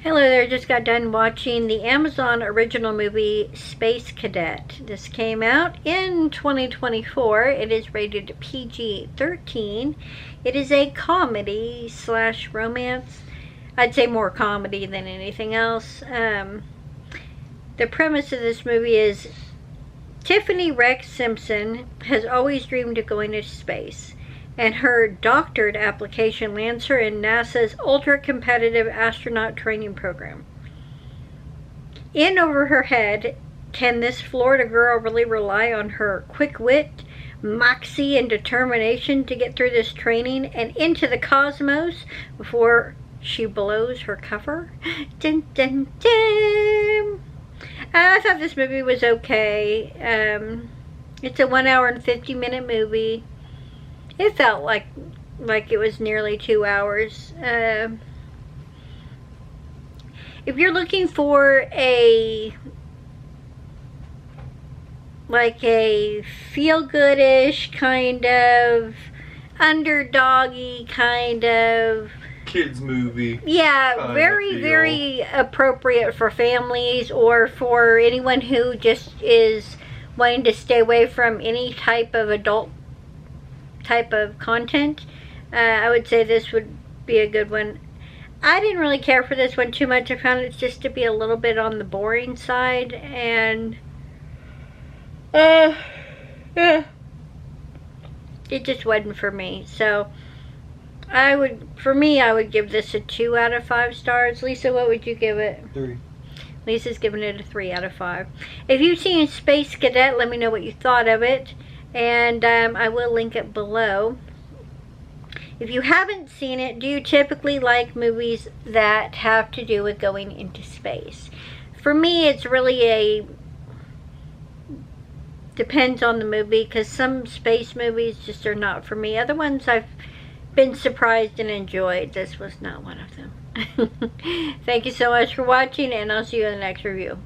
Hello there, just got done watching the Amazon original movie Space Cadet. This came out in 2024. It is rated PG-13. It is a comedy slash romance. I'd say more comedy than anything else. The premise of this movie is Tiffany Rex Simpson has always dreamed of going to space, and her doctored application lands her in NASA's ultra-competitive astronaut training program. In over her head, can this Florida girl really rely on her quick wit, moxie, and determination to get through this training and into the cosmos before she blows her cover? Dun, dun, dun. I thought this movie was okay. It's a 1 hour and 50-minute movie. It felt like it was nearly 2 hours. If you're looking for a feel-good-ish kind of underdoggy kind of kids movie, yeah, very appropriate for families or for anyone who just is wanting to stay away from any type of adult type of content, I would say this would be a good one. I didn't really care for this one too much. I found it just to be a little bit on the boring side, and it just wasn't for me. So I would give this a 2 out of 5 stars. Lisa, what would you give it? 3. Lisa's giving it a 3 out of 5. If you've seen Space Cadet, let me know what you thought of it, and I will link it below. If you haven't seen it, do you typically like movies that have to do with going into space? For me, it's really depends on the movie, because some space movies just are not for me. Other ones I've been surprised and enjoyed. This was not one of them. Thank you so much for watching, and I'll see you in the next review.